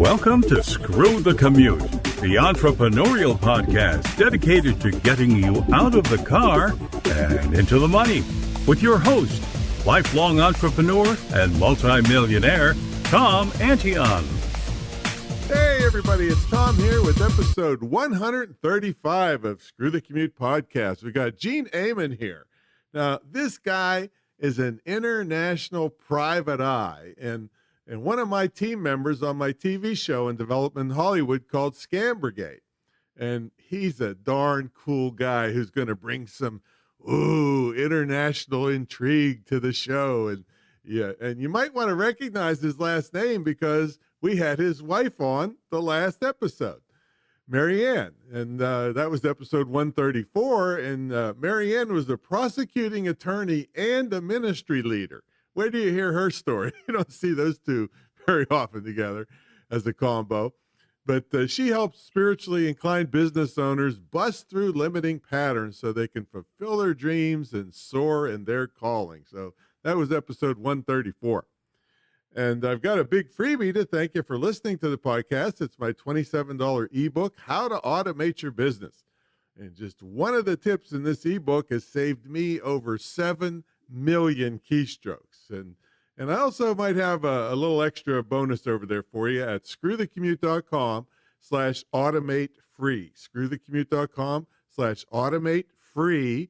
Welcome to Screw the Commute, the entrepreneurial podcast dedicated to getting you out of the car and into the money. With your host, lifelong entrepreneur and multimillionaire, Tom Antion. Hey everybody, it's Tom here with episode 135 of Screw the Commute podcast. We got Gene Ehmann here. Now, this guy is an international private eye and one of my team members on my TV show in development in Hollywood called Scam Brigade. And he's a darn cool guy who's going to bring some international intrigue to the show. And you might want to recognize his last name because we had his wife on the last episode, Marianne. And that was episode 134. And Marianne was a prosecuting attorney and a ministry leader. Where do you hear her story? You don't see those two very often together as a combo. But she helps spiritually inclined business owners bust through limiting patterns so they can fulfill their dreams and soar in their calling. So that was episode 134. And I've got a big freebie to thank you for listening to the podcast. It's my $27 ebook, How to Automate Your Business. And just one of the tips in this ebook has saved me over 7 million keystrokes. And I also might have a little extra bonus over there for you at screwthecommute.com/automate free. Screwthecommute.com/automate free.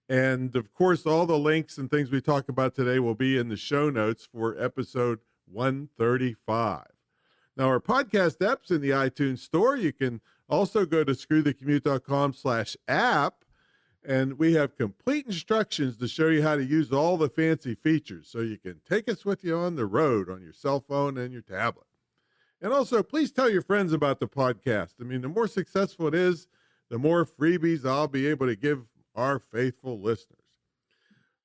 And of course, all the links and things we talk about today will be in the show notes for episode 135. Now, our podcast app's in the iTunes store. You can also go to screwthecommute.com/app. And we have complete instructions to show you how to use all the fancy features so you can take us with you on the road on your cell phone and your tablet. And also, please tell your friends about the podcast. I mean, the more successful it is, the more freebies I'll be able to give our faithful listeners.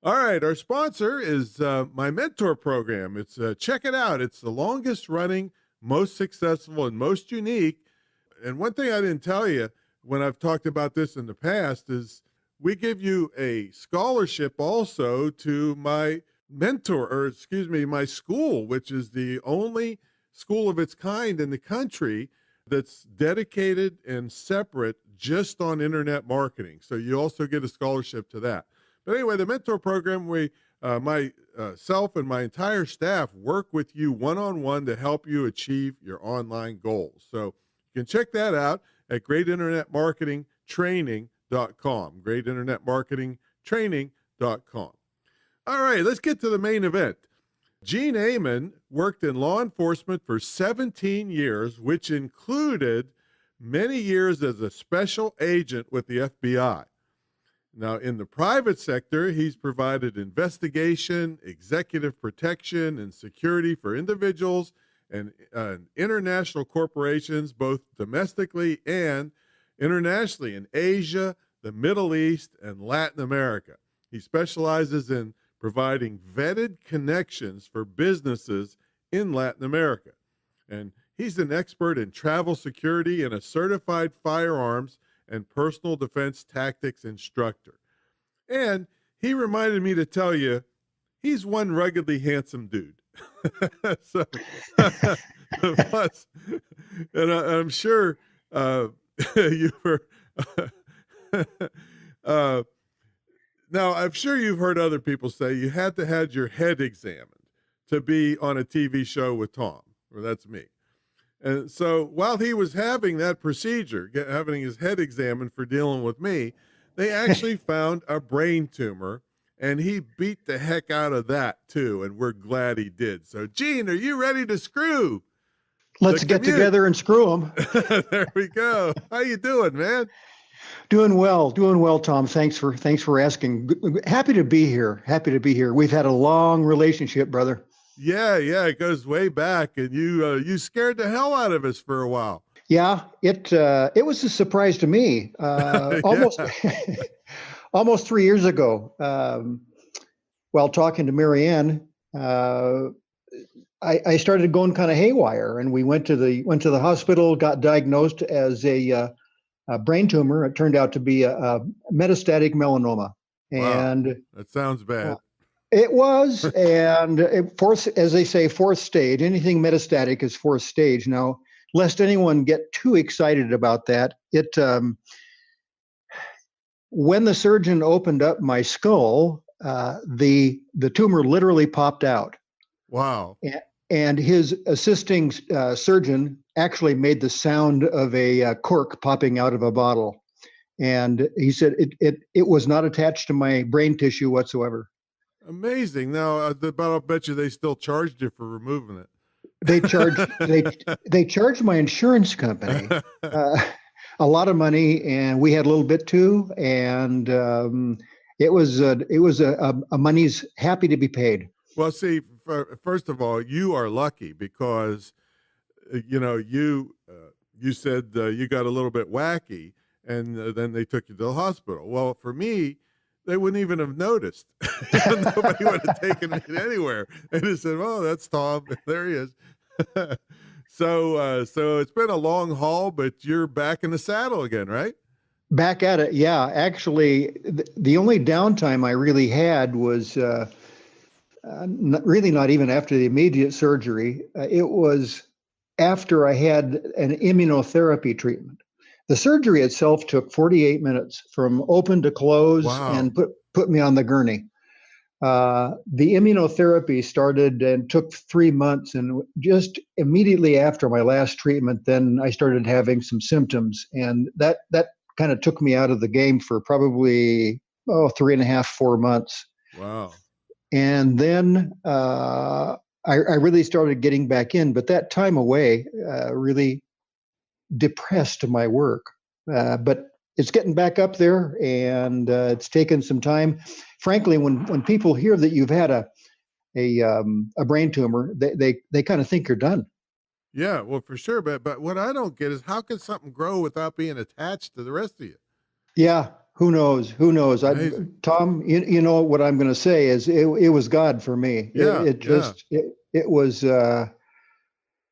All right, our sponsor is my mentor program. It's check it out. It's the longest running, most successful, and most unique. And one thing I didn't tell you when I've talked about this in the past is we give you a scholarship also to my my school, which is the only school of its kind in the country that's dedicated and separate just on internet marketing. So you also get a scholarship to that. But anyway, the mentor program, myself and my entire staff work with you one-on-one to help you achieve your online goals. So you can check that out at greatinternetmarketingtraining.com. greatinternetmarketingtraining.com. All right, let's get to the main event. Gene Ehmann worked in law enforcement for 17 years, which included many years as a special agent with the FBI. Now, in the private sector, he's provided investigation, executive protection, and security for individuals and international corporations, both domestically and internationally in Asia, the Middle East, and Latin America. He specializes in providing vetted connections for businesses in Latin America. And he's an expert in travel security and a certified firearms and personal defense tactics instructor. And he reminded me to tell you, he's one ruggedly handsome dude. So, plus, and I'm sure you were... now, I'm sure you've heard other people say you had to have your head examined to be on a TV show with Tom, or that's me. And so while he was having that procedure, having his head examined for dealing with me, they actually found a brain tumor, and he beat the heck out of that too, and we're glad he did. So, Gene, are you ready to screw? Let's get together and screw them. There we go. How you doing, man? Doing well, Tom. Thanks for asking. Happy to be here. We've had a long relationship, brother. Yeah, it goes way back, and you scared the hell out of us for a while. Yeah, it was a surprise to me. Almost 3 years ago, while talking to Marianne, I started going kind of haywire, and we went to the hospital, got diagnosed as a brain tumor. It turned out to be a metastatic melanoma. Wow, and that sounds bad. It was, and fourth, as they say, fourth stage. Anything metastatic is fourth stage. Now, lest anyone get too excited about that, when the surgeon opened up my skull, the tumor literally popped out. Wow. And his assisting surgeon actually made the sound of a cork popping out of a bottle. And he said it was not attached to my brain tissue whatsoever. Amazing. Now, but I'll bet you they still charged you for removing it. They charged my insurance company a lot of money, and we had a little bit too. And it was a money's happy to be paid. Well, see, first of all, you are lucky because you said you got a little bit wacky, and then they took you to the hospital. Well, for me, they wouldn't even have noticed. Nobody would have taken me anywhere. They just said, "Oh, that's Tom. There he is." So it's been a long haul, but you're back in the saddle again, right? Back at it, yeah. Actually, the only downtime I really had was not even after the immediate surgery. It was after I had an immunotherapy treatment. The surgery itself took 48 minutes from open to close. Wow. And put me on the gurney. The immunotherapy started and took 3 months, and just immediately after my last treatment, then I started having some symptoms, and that kind of took me out of the game for probably 3.5, 4 months. Wow. And then I really started getting back in, but that time away really depressed my work. But it's getting back up there, and it's taken some time. Frankly, when people hear that you've had a brain tumor, they kind of think you're done. Yeah, well, for sure. But what I don't get is how can something grow without being attached to the rest of you? Yeah, who knows? Who knows? Tom, you know what I'm going to say is it was God for me. Yeah, it was.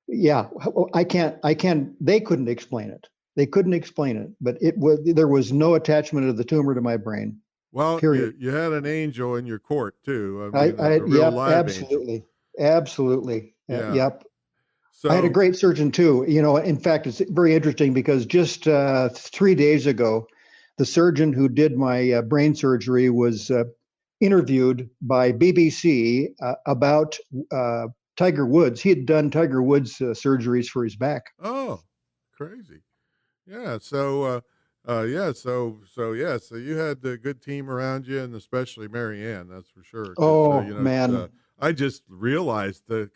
Yeah, I can't. They couldn't explain it. They couldn't explain it, but there was no attachment of the tumor to my brain. Well, period. You had an angel in your court too. I mean, a real yep, live absolutely, angel. Absolutely. Yeah. Yep. So I had a great surgeon too. In fact, it's very interesting because just 3 days ago, the surgeon who did my brain surgery was interviewed by BBC about Tiger Woods. He had done Tiger Woods surgeries for his back. Oh, crazy. Yeah. So you had a good team around you, and especially Marianne, that's for sure. Oh, man. I just realized I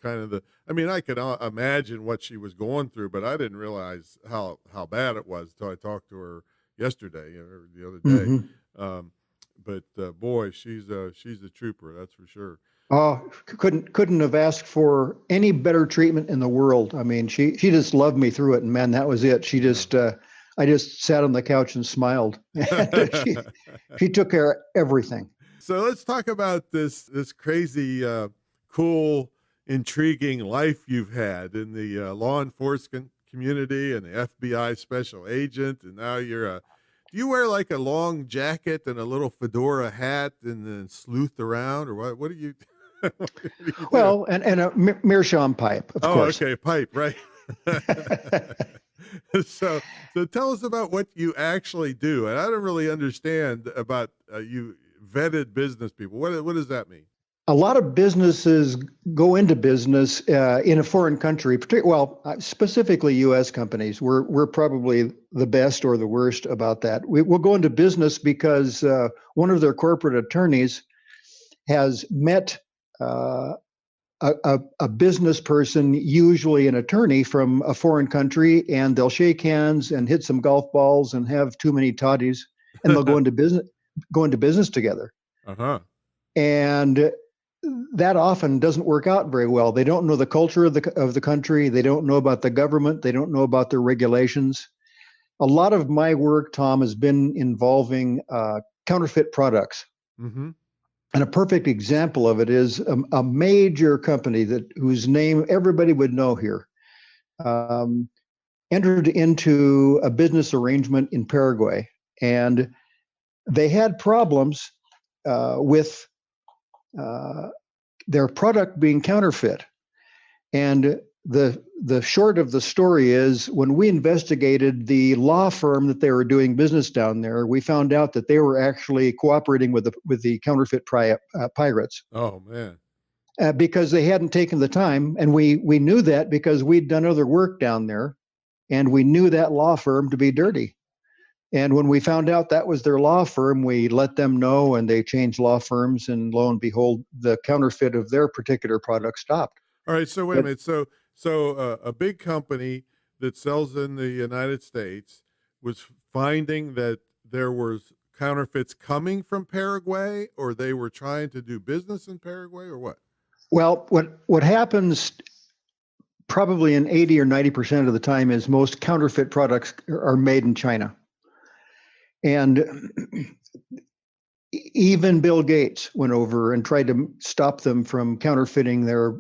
mean, I could imagine what she was going through, but I didn't realize how bad it was until I talked to her yesterday or the other day. Mm-hmm. Boy, she's a trooper, that's for sure. Oh, couldn't have asked for any better treatment in the world. I mean, she just loved me through it, and man, that was it. She just I just sat on the couch and smiled. she took care of everything. So let's talk about this crazy, cool, intriguing life you've had in the law enforcement community and the FBI special agent, and now you're do you wear like a long jacket and a little fedora hat and then sleuth around, or what? What do you? What do you do? Well, and a meerschaum pipe, of course. Okay, pipe, right? So tell us about what you actually do. And I don't really understand about you vetted business people. What does that mean? A lot of businesses go into business in a foreign country, specifically U.S. companies. We're probably the best or the worst about that. We'll go into business because one of their corporate attorneys has met a business person, usually an attorney from a foreign country, and they'll shake hands and hit some golf balls and have too many toddies, and they'll go into business together. Uh-huh. And that often doesn't work out very well. They don't know the culture of the country. They don't know about the government. They don't know about their regulations. A lot of my work, Tom, has been involving counterfeit products. Mm-hmm. And a perfect example of it is a major company whose name everybody would know here, entered into a business arrangement in Paraguay, and they had problems with their product being counterfeit. And the short of the story is, when we investigated the law firm that they were doing business down there, we found out that they were actually cooperating with the counterfeit pirates. Oh man. Because they hadn't taken the time, and we knew that because we'd done other work down there, and we knew that law firm to be dirty. And when we found out that was their law firm, we let them know, and they changed law firms, and lo and behold, the counterfeit of their particular product stopped. All right, so wait a minute. So a big company that sells in the United States was finding that there was counterfeits coming from Paraguay, or they were trying to do business in Paraguay, or what? Well, what happens probably in 80 or 90% of the time is most counterfeit products are made in China. And even Bill Gates went over and tried to stop them from counterfeiting their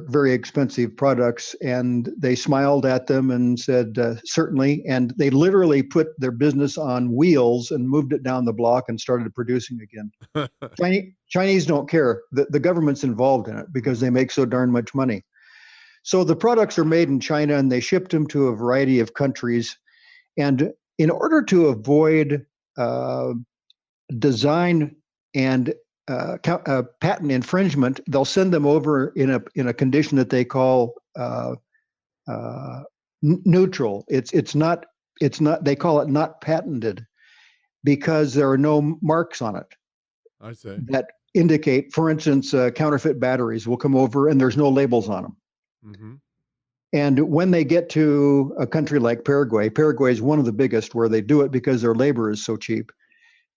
very expensive products, and they smiled at them and said, certainly. And they literally put their business on wheels and moved it down the block and started producing again. Chinese don't care. The government's involved in it because they make so darn much money. So the products are made in China, and they shipped them to a variety of countries. And in order to avoid design and patent infringement, they'll send them over in a condition that they call neutral. It's not. They call it not patented because there are no marks on it. I see. That indicate, for instance, counterfeit batteries will come over and there's no labels on them. Mm-hmm. And when they get to a country like Paraguay is one of the biggest where they do it because their labor is so cheap.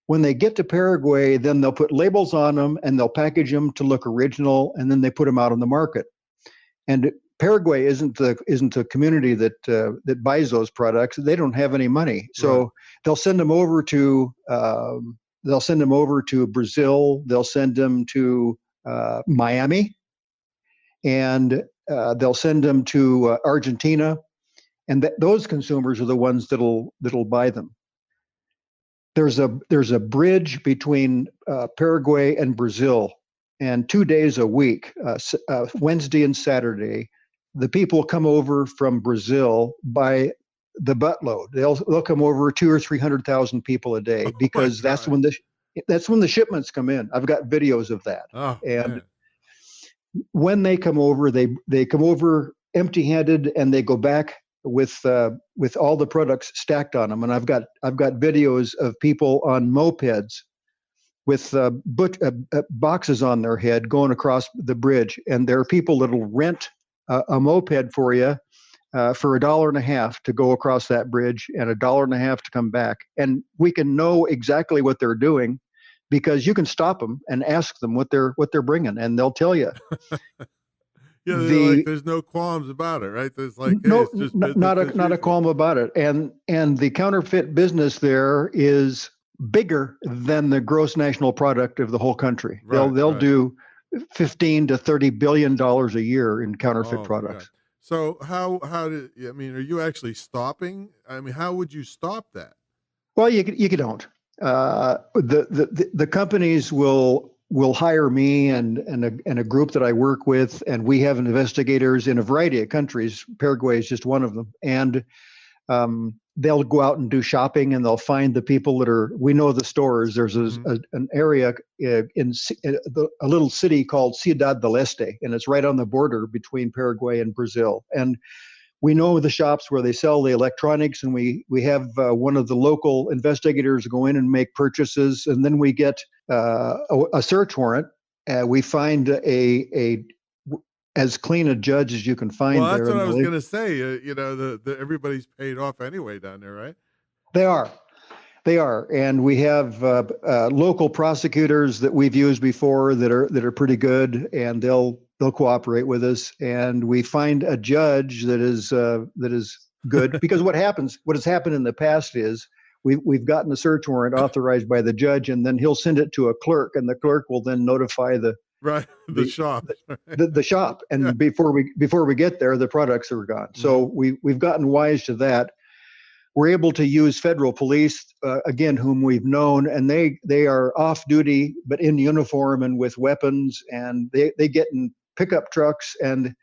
When they get to Paraguay, then they'll put labels on them and they'll package them to look original, and then they put them out on the market. And Paraguay isn't the community that buys those products. They don't have any money, so right. They'll send them over to Brazil. They'll send them to Miami, and they'll send them to Argentina, and those consumers are the ones that'll buy them. There's a bridge between Paraguay and Brazil, and 2 days a week, Wednesday and Saturday, the people come over from Brazil by the buttload. They'll come over 200,000 or 300,000 people a day because that's when the shipments come in. I've got videos of that. Oh, and man. When they come over, they come over empty-handed, and they go back with all the products stacked on them. And I've got videos of people on mopeds with boxes on their head going across the bridge. And there are people that'll rent a moped for you for $1.50 to go across that bridge, and $1.50 to come back. And we can know exactly what they're doing because you can stop them and ask them what they're bringing, and they'll tell you. Yeah, like, there's no qualms about it, right? There's like, hey, no, it's just not a qualm about it. And the counterfeit business there is bigger than the gross national product of the whole country. Right, they'll right. do $15 to $30 billion a year in counterfeit products. So how are you actually stopping? I mean, how would you stop that? Well, you don't. The companies will hire me and a group that I work with, and we have investigators in a variety of countries. Paraguay is just one of them, and they'll go out and do shopping, and they'll find the people we know the stores. There's an area in a little city called Ciudad del Este, and it's right on the border between Paraguay and Brazil. And we know the shops where they sell the electronics, and we have one of the local investigators go in and make purchases, and then we get a search warrant. We find as clean a judge as you can find. Well, that's there. what I was going to say. Everybody's paid off anyway down there, right? They are, and we have local prosecutors that we've used before that are pretty good, and they'll cooperate with us. And we find a judge that is good because what has happened in the past is we've gotten a search warrant authorized by the judge, and then he'll send it to a clerk, and the clerk will then notify the shop. The shop, and before we get there, the products are gone. So we've gotten wise to that. we're able to use federal police, again, whom we've known, and they are off duty, but in uniform and with weapons, and they get in pickup trucks, and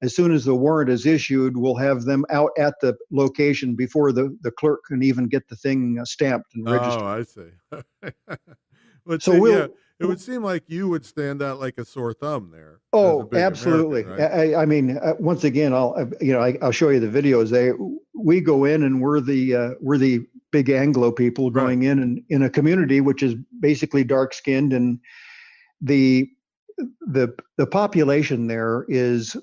as soon as the warrant is issued, we'll have them out at the location before the clerk can even get the thing stamped and registered. Oh, I see. But So see, we'll. yeah, it would seem like you would stand out like a sore thumb there. As a Oh, big absolutely. American, right? I mean, once again, I'll show you the videos. We go in and we're the big Anglo people going in a community which is basically dark skinned, and the population there is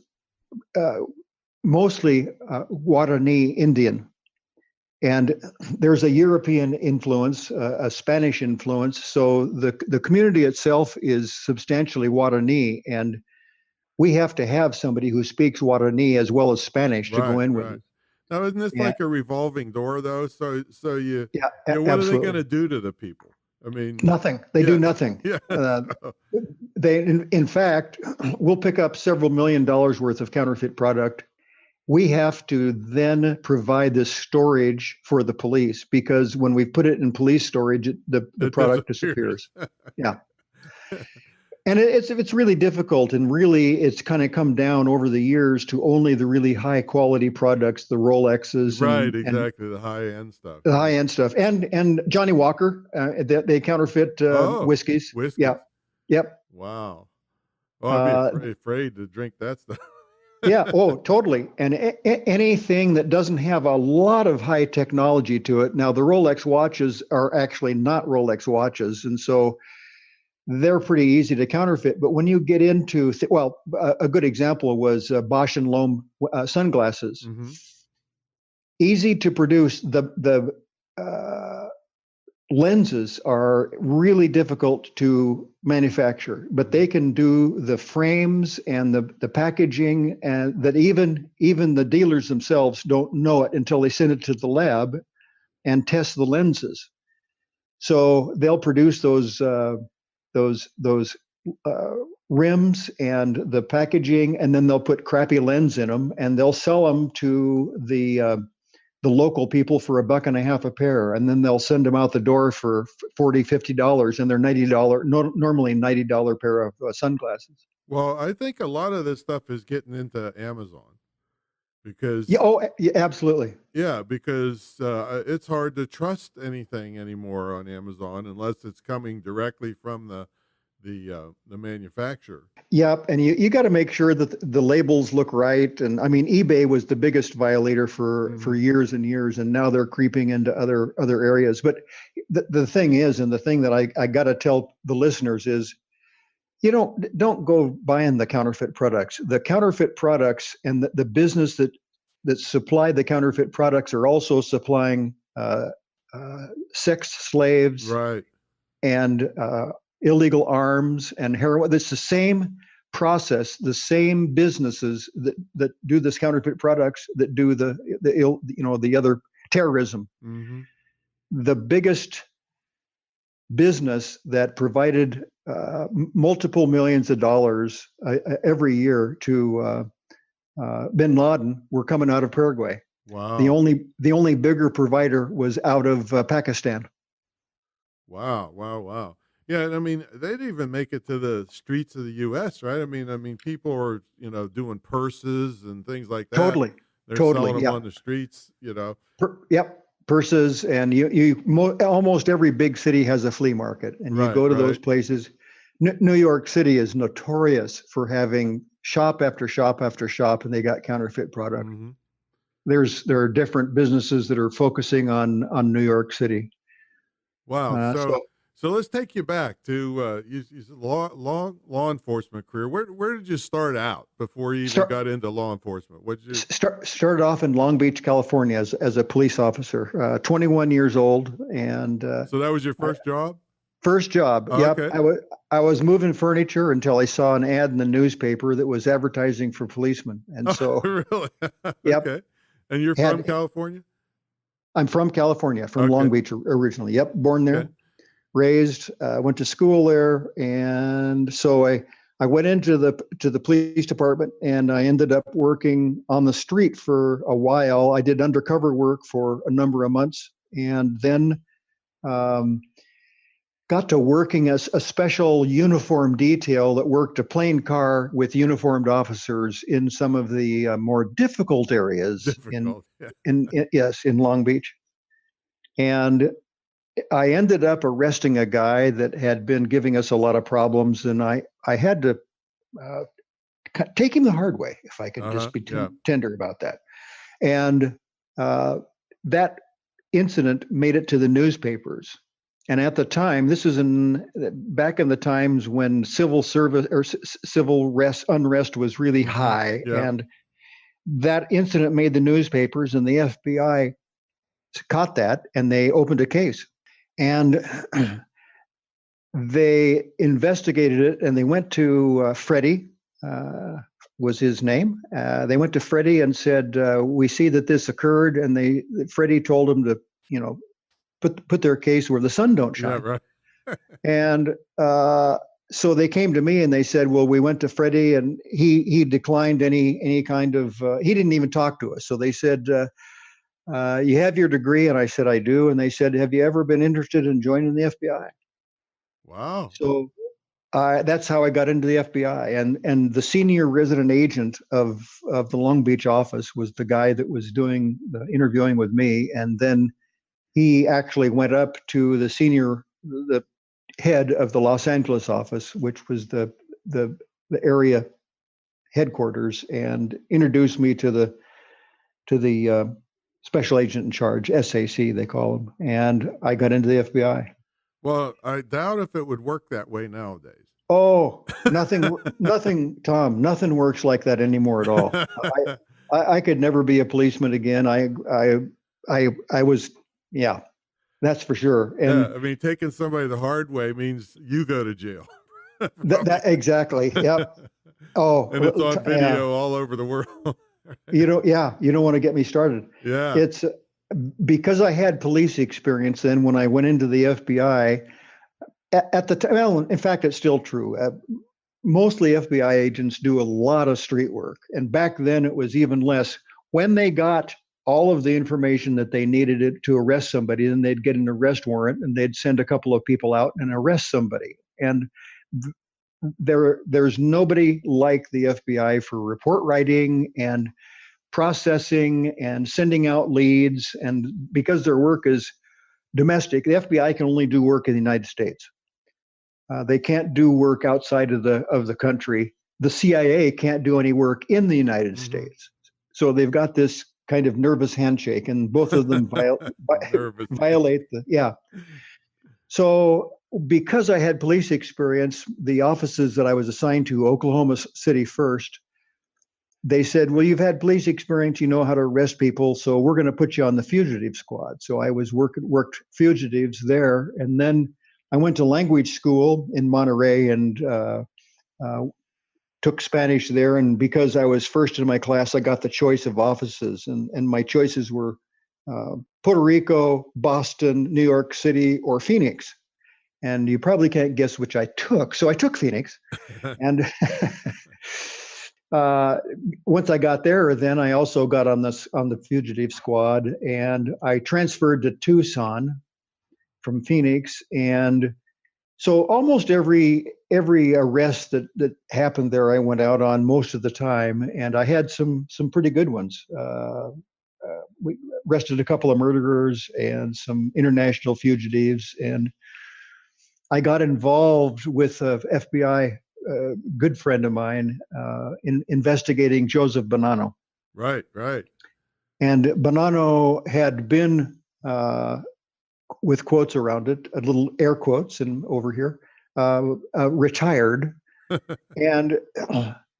mostly Guarani Indian. And there's a European influence, a Spanish influence. So the community itself is substantially Guarani, and we have to have somebody who speaks Guarani as well as Spanish to go in with us. Now, isn't this Yeah. like a revolving door, though? So you, Yeah, what absolutely. are they going to do to the people? I mean, Nothing. They do nothing. Yeah. They, in fact, we'll pick up several $1 million worth of counterfeit product. We have to then provide this storage for the police, because when we put it in police storage, the product disappears. Yeah. And it's really difficult, and really it's kind of come down over the years to only the really high quality products, the Rolexes, Right, exactly, the high end stuff. The high end stuff, and Johnny Walker, they counterfeit whiskeys. Whiskeys. Yeah. Yep. Wow. Oh, I'd be afraid to drink that stuff. Yeah. Oh, totally. And anything that doesn't have a lot of high technology to it. Now, the Rolex watches are actually not Rolex watches, and so they're pretty easy to counterfeit. But when you get into, a good example was Bosch and Lomb sunglasses. Mm-hmm. Easy to produce. The lenses are really difficult to manufacture, but they can do the frames and the packaging, and that even the dealers themselves don't know it until they send it to the lab and test the lenses. So they'll produce those rims and the packaging, and then they'll put crappy lens in them, and they'll sell them to the local people for $1.50 a pair, and then they'll send them out the door for $40-50, and they're normally $90 pair of sunglasses. Well, I think a lot of this stuff is getting into Amazon, because yeah, absolutely. Yeah, because it's hard to trust anything anymore on Amazon unless it's coming directly from the manufacturer. Yep, and you got to make sure that the labels look right. And I mean, eBay was the biggest violator for years and years, and now they're creeping into other areas. But the thing is, and the thing that I got to tell the listeners is, don't go buying the counterfeit products. The counterfeit products and the business that supply the counterfeit products are also supplying sex slaves, right, and illegal arms and heroin. It's the same process, the same businesses that do this counterfeit products that do the other terrorism. Mm-hmm. The biggest business that provided multiple millions of dollars every year to bin Laden were coming out of Paraguay. Wow. The only bigger provider was out of Pakistan. Wow. Yeah, I mean, they didn't even make it to the streets of the U.S., right? I mean, people are, doing purses and things like that. Totally. They're totally, selling them on the streets, Yep, purses, and almost every big city has a flea market, and you go to those places. New York City is notorious for having shop after shop after shop, and they got counterfeit product. Mm-hmm. There are different businesses that are focusing on New York City. Wow. So let's take you back to law enforcement career. Where did you start out before you even got into law enforcement? What did you started off in Long Beach, California, as a police officer. 21 years old, and so that was your first job. First job. Oh, yep. Okay. I was moving furniture until I saw an ad in the newspaper that was advertising for policemen, and so really. Yep. Okay. And you're from California? I'm from California, from Long Beach originally. Yep, born there. Okay. Raised, went to school there, and so I went into the police department, and I ended up working on the street for a while. I did undercover work for a number of months, and then got to working as a special uniform detail that worked a plane car with uniformed officers in some of the more difficult areas in Long Beach. And I ended up arresting a guy that had been giving us a lot of problems, and I had to take him the hard way, if I could just be tender about that. And that incident made it to the newspapers. And at the time, this is back in the times when civil unrest was really high, and that incident made the newspapers, and the FBI caught that, and they opened a case. And they investigated it, and they went to Freddie, was his name. They went to Freddie and said, "We see that this occurred," and Freddie told them to, put their case where the sun don't shine. Yeah, right. And so they came to me and they said, "Well, we went to Freddie, and he declined any kind of. He didn't even talk to us." So they said, "You have your degree?" And I said, "I do." And they said, "Have you ever been interested in joining the FBI?" Wow. So that's how I got into the FBI. And the senior resident agent of the Long Beach office was the guy that was doing the interviewing with me. And then he actually went up to the head of the Los Angeles office, which was the area headquarters, and introduced me to the special agent in charge, SAC they call him, and I got into the FBI. Well, I doubt if it would work that way nowadays. Oh, nothing, Tom. Nothing works like that anymore at all. I could never be a policeman again. I was, yeah, that's for sure. And I mean, taking somebody the hard way means you go to jail. that exactly. Yep. Oh, and it's on video all over the world. You don't want to get me started. Yeah. It's because I had police experience then when I went into the FBI at the time. Well, in fact, it's still true. Mostly FBI agents do a lot of street work. And back then it was even less. When they got all of the information that they needed to arrest somebody, then they'd get an arrest warrant and they'd send a couple of people out and arrest somebody. And there's nobody like the FBI for report writing and processing and sending out leads. And because their work is domestic, the FBI can only do work in the United States. They can't do work outside of the country. The CIA can't do any work in the United States. So they've got this kind of nervous handshake, and both of them violate the. So because I had police experience, the offices that I was assigned to, Oklahoma City first, they said, "Well, you've had police experience, you know how to arrest people, so we're going to put you on the fugitive squad." So I was worked fugitives there, and then I went to language school in Monterey and took Spanish there. And because I was first in my class, I got the choice of offices, and my choices were Puerto Rico, Boston, New York City, or Phoenix. And you probably can't guess which I took. So I took Phoenix. And once I got there, then I also got on the fugitive squad, and I transferred to Tucson from Phoenix. And so almost every arrest that happened there, I went out on most of the time, and I had some pretty good ones. We arrested a couple of murderers and some international fugitives, and I got involved with a FBI good friend of mine in investigating Joseph Bonanno. Right. And Bonanno had been, with quotes around it, a little air quotes and over here, retired. And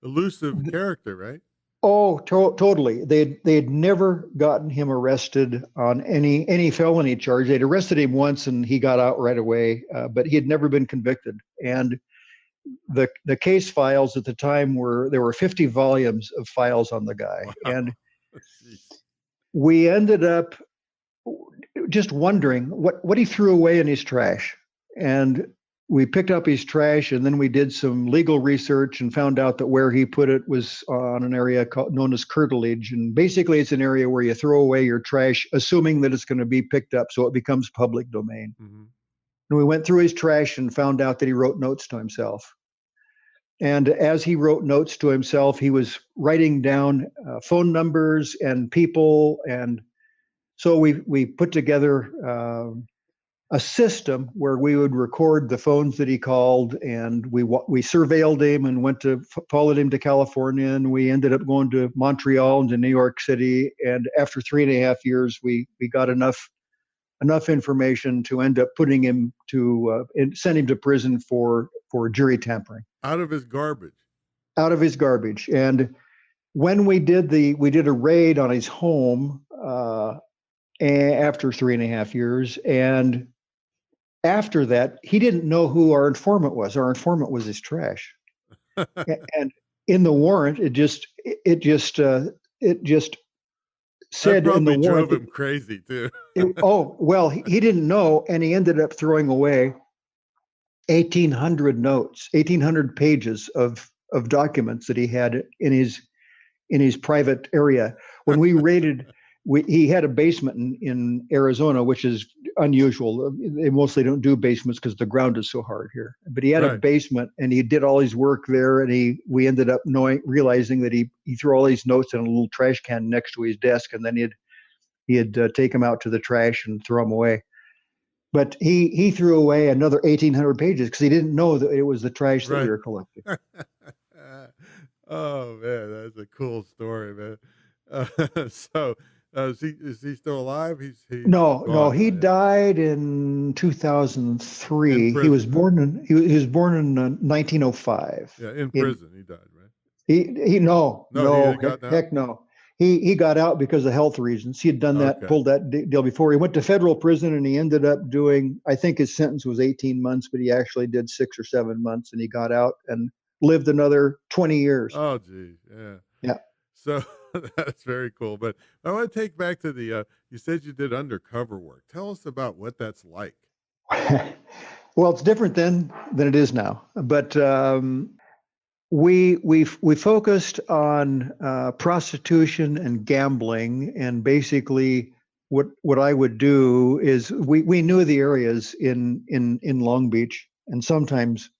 elusive character, right? Oh, totally. They'd never gotten him arrested on any felony charge. They'd arrested him once and he got out right away, but he had never been convicted. And the case files at the time there were 50 volumes of files on the guy. Wow. And we ended up just wondering what he threw away in his trash. And we picked up his trash, and then we did some legal research and found out that where he put it was on an area known as curtilage. And basically, it's an area where you throw away your trash, assuming that it's going to be picked up, so it becomes public domain. Mm-hmm. And we went through his trash and found out that he wrote notes to himself. And as he wrote notes to himself, he was writing down phone numbers and people. And so we put together a system where we would record the phones that he called, and we surveilled him and followed him to California, and we ended up going to Montreal and to New York City. And after 3.5 years, we got enough information to end up putting him and send him to prison for jury tampering. Out of his garbage. Out of his garbage. And when we did a raid on his home after 3.5 years, and after that, he didn't know who our informant was. Our informant was his trash. And in the warrant, it just said that in the warrant, drove him crazy too. He didn't know, and he ended up throwing away 1,800 notes, 1,800 pages of documents that he had in his private area. When we raided, he had a basement in Arizona, which is unusual. They mostly don't do basements because the ground is so hard here. But he had a basement, and he did all his work there. And we ended up realizing that he threw all these notes in a little trash can next to his desk, and then he'd take them out to the trash and throw them away. But he threw away another 1,800 pages because he didn't know that it was the trash that we were collecting. Oh man, that's a cool story, man. Is he still alive? No, he died in 2003. He was born in 1905. Yeah, in prison he died, right? Heck no. He got out because of health reasons. He had done that, pulled that deal before. He went to federal prison, and he ended up doing, I think his sentence was 18 months, but he actually did 6 or 7 months, and he got out and lived another 20 years. Oh, geez. Yeah. Yeah. So that's very cool. But I want to take back to the, you said you did undercover work. Tell us about what that's like. Well, it's different than it is now. But we focused on prostitution and gambling, and basically what I would do is we knew the areas in Long Beach, and sometimes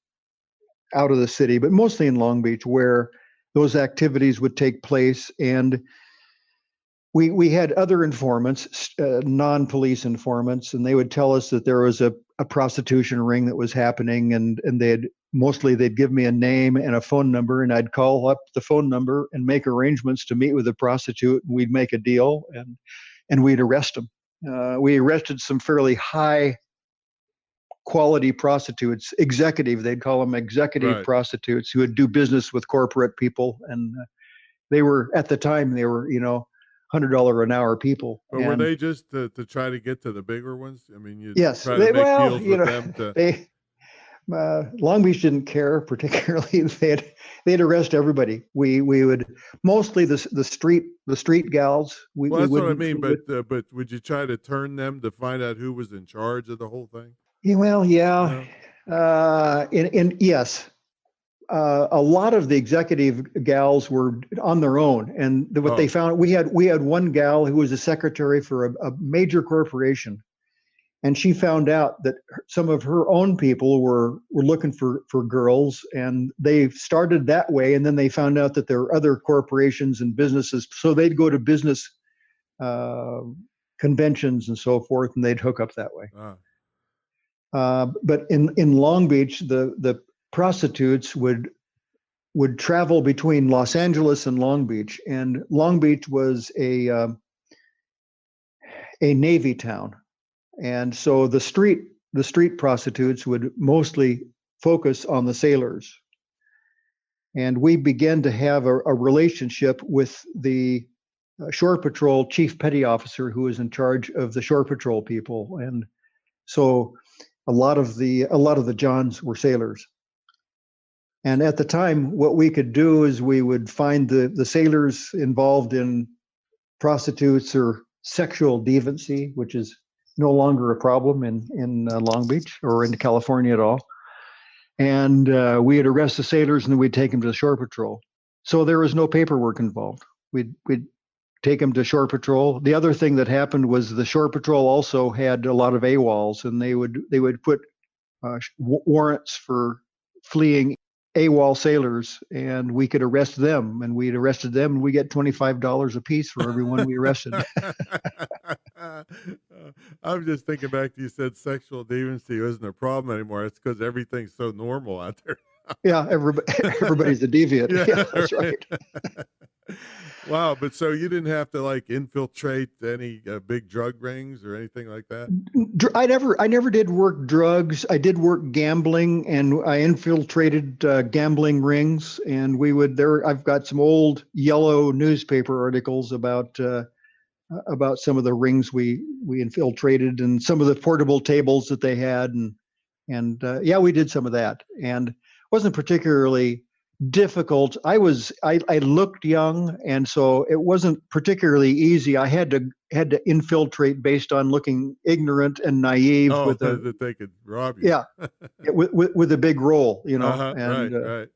out of the city, but mostly in Long Beach, where those activities would take place. And we had other informants, non-police informants, and they would tell us that there was a prostitution ring that was happening, and they'd give me a name and a phone number, and I'd call up the phone number and make arrangements to meet with a prostitute, and we'd make a deal, and we'd arrest them. We arrested some fairly high quality prostitutes, they'd call them executive prostitutes, who would do business with corporate people, and they were, at the time, $100 an hour people. But were they just to try to get to the bigger ones? I mean, you yes, try to make deals with them Long Beach didn't care particularly. They'd arrest everybody. We would mostly the street gals. That's what I mean. But would you try to turn them to find out who was in charge of the whole thing? Well, yeah. Yes. A lot of the executive gals were on their own, and what they found, we had one gal who was a secretary for a major corporation, and she found out that some of her own people were looking for girls, and they started that way, and then they found out that there were other corporations and businesses, so they'd go to business conventions and so forth, and they'd hook up that way. But in Long Beach, the prostitutes would travel between Los Angeles and Long Beach, and Long Beach was a Navy town, and so the street prostitutes would mostly focus on the sailors, and we began to have a relationship with the Shore Patrol Chief Petty Officer, who was in charge of the Shore Patrol people, and so a lot of the Johns were sailors. And at the time, what we could do is we would find the sailors involved in prostitutes or sexual deviancy, which is no longer a problem in Long Beach or in California at all. and we'd arrest the sailors, and then we'd take them to the shore patrol. So there was no paperwork involved. We'd take them to shore patrol. The other thing that happened was the shore patrol also had a lot of AWOLs, and they would put warrants for fleeing AWOL sailors, and we could arrest them, and we'd arrested them, and we get $25 a piece for everyone we arrested. I'm just thinking back to you said sexual deviancy isn't a problem anymore. It's because everything's so normal out there. Yeah, everybody's a deviant. Yeah, that's right. Wow, but so you didn't have to like infiltrate any big drug rings or anything like that? I never did work drugs. I did work gambling, and I infiltrated gambling rings. And I've got some old yellow newspaper articles about some of the rings we infiltrated, and some of the portable tables that they had, and yeah, we did some of that, and wasn't particularly difficult. I looked young, and so it wasn't particularly easy. I had to infiltrate based on looking ignorant and naive. That they could rob you. Yeah, with a big roll, and right.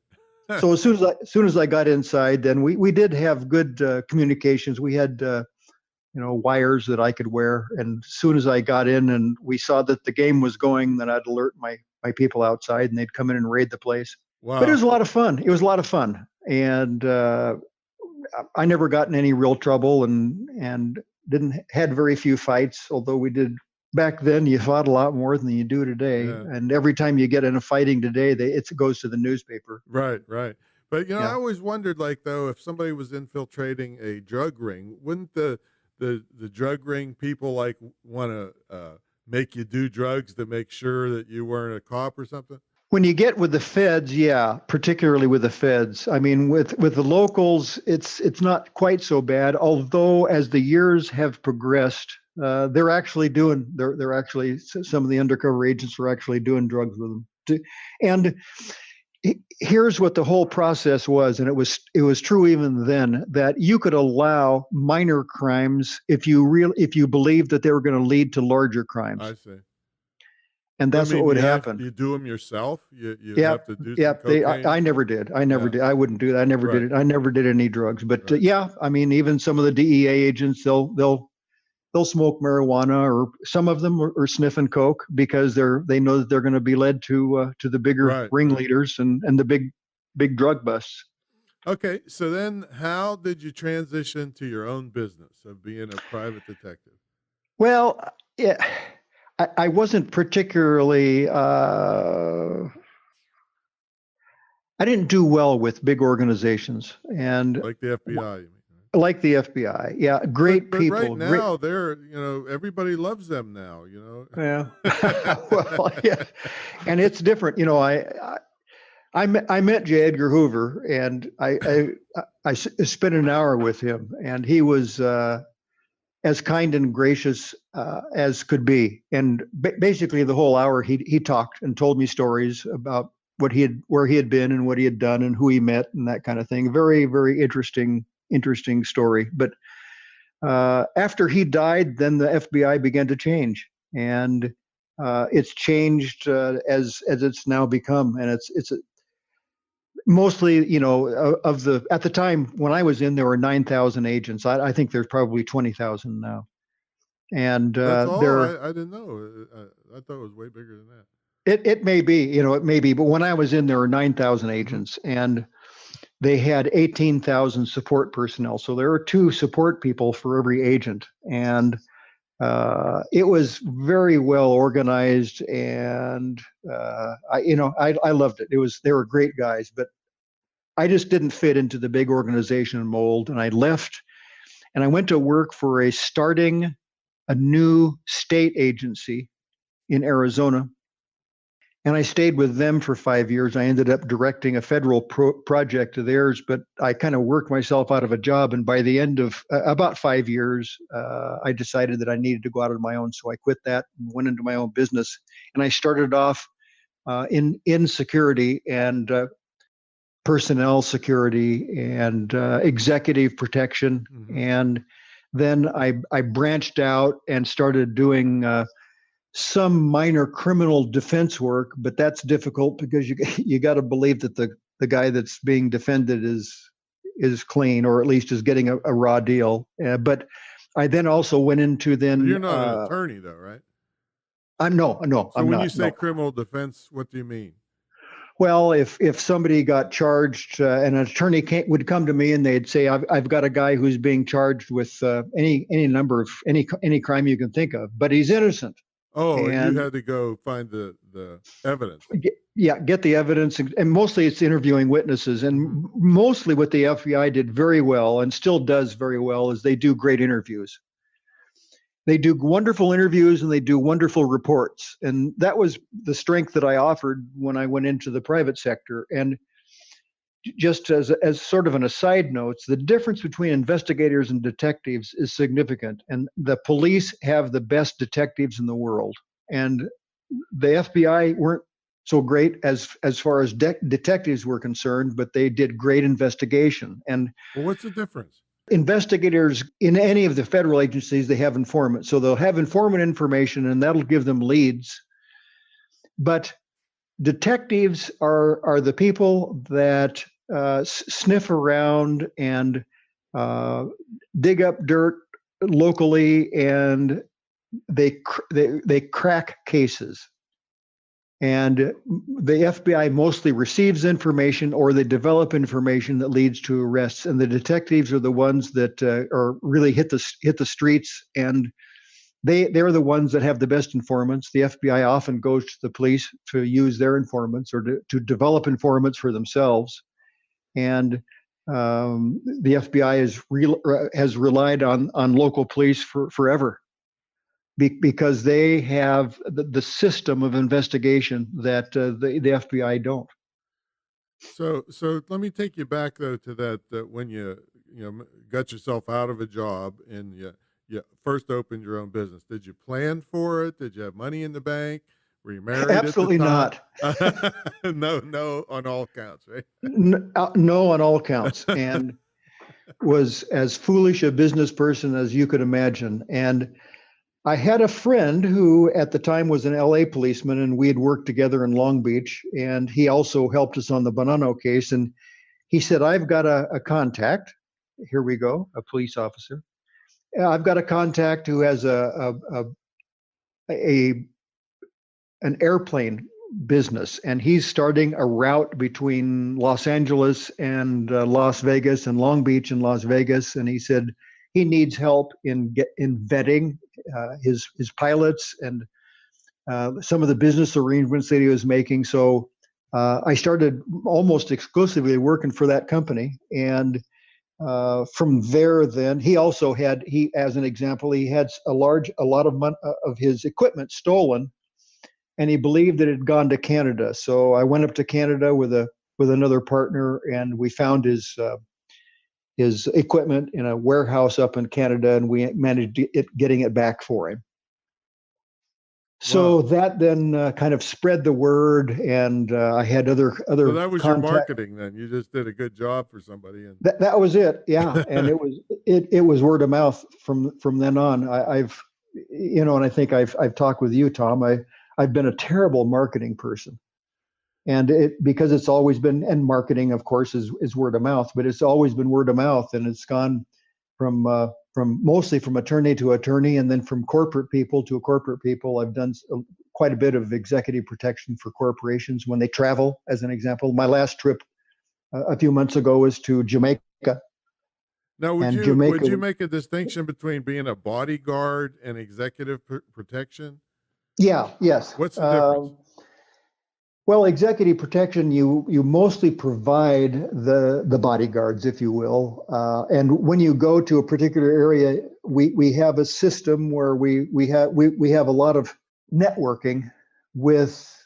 So as soon as I got inside, then we did have good communications. We had wires that I could wear, and as soon as I got in and we saw that the game was going, then I'd alert my people outside, and they'd come in and raid the place. Wow. But it was a lot of fun. And I never got in any real trouble, and had very few fights. Although we did back then, you fought a lot more than you do today. Yeah. And every time you get in a fighting today, it goes to the newspaper. Right. But I always wondered, like, though, if somebody was infiltrating a drug ring, wouldn't the drug ring people like want to make you do drugs to make sure that you weren't a cop or something? When you get with the feds, yeah, particularly with the feds. I mean, with the locals, it's not quite so bad. Although as the years have progressed, they're actually some of the undercover agents are actually doing drugs with them. And here's what the whole process was, and it was true even then, that you could allow minor crimes if you believed that they were going to lead to larger crimes. I see. And that's what would happen. You do them yourself? You have to do some cocaine? I never did. I wouldn't do that. I never did it. I never did any drugs. But I mean, even some of the DEA agents, they'll smoke marijuana, or some of them are sniffing coke because they know that they're going to be led to the bigger ringleaders and the big drug busts. Okay, so then how did you transition to your own business of being a private detective? Well, yeah. I wasn't particularly, I didn't do well with big organizations. And like the FBI, you mean? Like the FBI. Yeah. Great but people. Right now, they're, everybody loves them now, Yeah. Well, yeah. And it's different. I met J. Edgar Hoover, and I spent an hour with him, and he was, as kind and gracious as could be, and basically the whole hour he talked and told me stories about where he had been and what he had done and who he met and that kind of thing. Very, very interesting story. But after he died, then the FBI began to change, and it's changed as it's now become, and it's mostly, at the time when I was in, there were 9,000 agents. I think there's probably 20,000 now. And that's all? I didn't know. I thought it was way bigger than that. It may be, it may be. But when I was in, there were 9,000 agents, and they had 18,000 support personnel. So there were 2 support people for every agent. And it was very well organized, and I loved it. They were great guys, but I just didn't fit into the big organization mold, and I left, and I went to work for starting a new state agency in Arizona, and I stayed with them for 5 years. I ended up directing a federal project of theirs, but I kind of worked myself out of a job. And by the end of about 5 years, I decided that I needed to go out on my own. So I quit that and went into my own business. And I started off in security and personnel security and executive protection. Mm-hmm. And then I branched out and started doing some minor criminal defense work, but that's difficult because you got to believe that the guy that's being defended is clean, or at least is getting a raw deal. But I then also went into But you're not an attorney, though, right? I'm no, So I'm when not. you say No. criminal defense, what do you mean? Well, if somebody got charged, and an attorney would come to me and they'd say, I've got a guy who's being charged with any number of any crime you can think of, but he's innocent. Oh, and you And had to go find the evidence. get the evidence, and mostly it's interviewing witnesses. And mostly what the FBI did very well, and still does very well, is they do great interviews. They do wonderful interviews and they do wonderful reports. And that was the strength that I offered when I went into the private sector. And just as sort of an aside note, the difference between investigators and detectives is significant. And the police have the best detectives in the world. And the FBI weren't so great as far as detectives were concerned, but they did great investigation. And well, what's the difference? Investigators in any of the federal agencies, they have informants. So they'll have informant information and that'll give them leads. But detectives are the people that sniff around and dig up dirt locally, and they crack cases. And the FBI mostly receives information, or they develop information that leads to arrests. And the detectives are the ones that are really hit the streets, and they're the ones that have the best informants. The FBI often goes to the police to use their informants, or to develop informants for themselves. And the FBI has relied on local police forever. Because they have the system of investigation that the FBI don't. So let me take you back though to that when you got yourself out of a job and you first opened your own business. Did you plan for it? Did you have money in the bank? Were you married? Absolutely at the time? not. No, on all counts, right? No, on all counts, and was as foolish a business person as you could imagine. And I had a friend who at the time was an LA policeman, and we had worked together in Long Beach, and he also helped us on the Bonanno case. And he said, I've got a contact. Here we go, a police officer. I've got a contact who has an airplane business, and he's starting a route between Los Angeles and Las Vegas, and Long Beach and Las Vegas. And he said he needs help in vetting his pilots and some of the business arrangements that he was making. So I started almost exclusively working for that company. And from there, then he also had, as an example, he had a lot of money of his equipment stolen, and he believed that it had gone to Canada. So I went up to Canada with another partner, and we found his equipment in a warehouse up in Canada, and we managed getting it back for him. So that then kind of spread the word, and I had other. So that was your marketing then. You just did a good job for somebody, and that was it. Yeah, and it was word of mouth from then on. I've and I think I've talked with you, Tom. I've been a terrible marketing person, and because it's always been, and marketing of course is word of mouth, but it's always been word of mouth, and it's gone from mostly from attorney to attorney, and then from corporate people to corporate people. I've done quite a bit of executive protection for corporations when they travel. As an example, my last trip a few months ago was to Jamaica. Now, would you make a distinction between being a bodyguard and executive protection? Yeah. Yes. What's the difference? Well, executive protection, you mostly provide the bodyguards, if you will. And when you go to a particular area, we have a system where we have a lot of networking with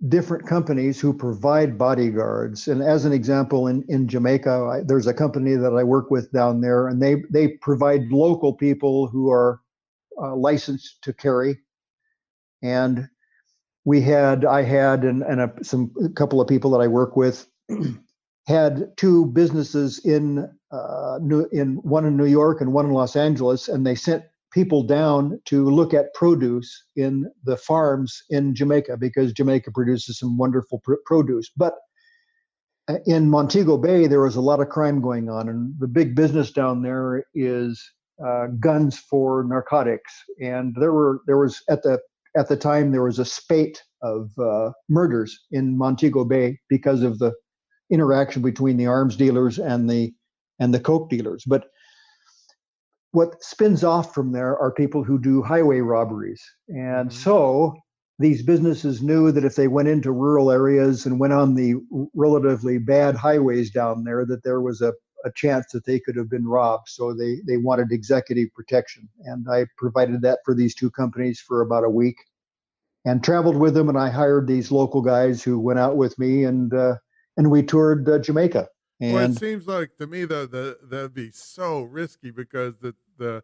different companies who provide bodyguards. And as an example, in Jamaica, there's a company that I work with down there, and they provide local people who are licensed to carry. And I had a couple of people that I work with had two businesses in one in New York and one in Los Angeles, and they sent people down to look at produce in the farms in Jamaica, because Jamaica produces some wonderful produce. But in Montego Bay, there was a lot of crime going on, and the big business down there is guns for narcotics. And there was at the time there was a spate of murders in Montego Bay because of the interaction between the arms dealers and the coke dealers. But what spins off from there are people who do highway robberies. And so these businesses knew that if they went into rural areas and went on the relatively bad highways down there, that there was a chance that they could have been robbed. So they wanted executive protection. And I provided that for these two companies for about a week and traveled with them. And I hired these local guys who went out with me, and we toured Jamaica. And well, it seems like to me that'd be so risky because the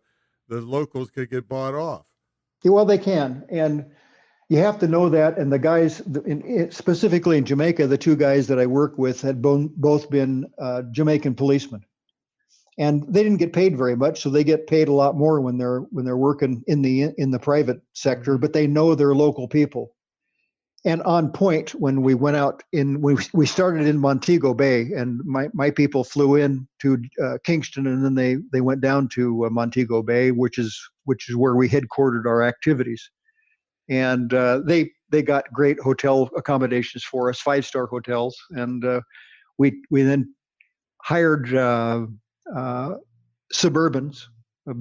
locals could get bought off. Well, they can. And you have to know that. And the guys, specifically in Jamaica, the two guys that I work with had both been Jamaican policemen, and they didn't get paid very much. So they get paid a lot more when they're working in the private sector. But they know their local people. And on point, when we went out we started in Montego Bay, and my people flew in to Kingston, and then they went down to Montego Bay, which is where we headquartered our activities. And they got great hotel accommodations for us, 5-star hotels. And we then hired Suburbans,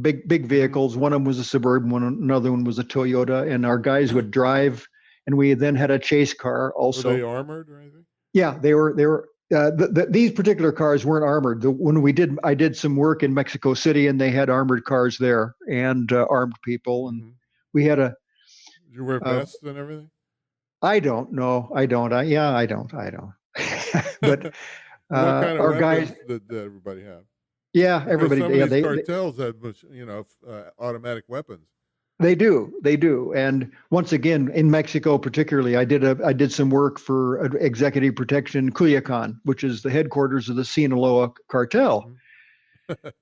big vehicles. One of them was a Suburban, another one was a Toyota, and our guys would drive. And we then had a chase car also. Were they armored or anything? Yeah, they were. These particular cars weren't armored. I did some work in Mexico City, and they had armored cars there and armed people. And we had a. Did you wear vests and everything? I don't know. I don't. I don't. But what kind of our guys did everybody have? Yeah, everybody. Some of these cartels had, automatic weapons. They do. And once again, in Mexico particularly, I did some work for executive protection in Culiacan, which is the headquarters of the Sinaloa cartel.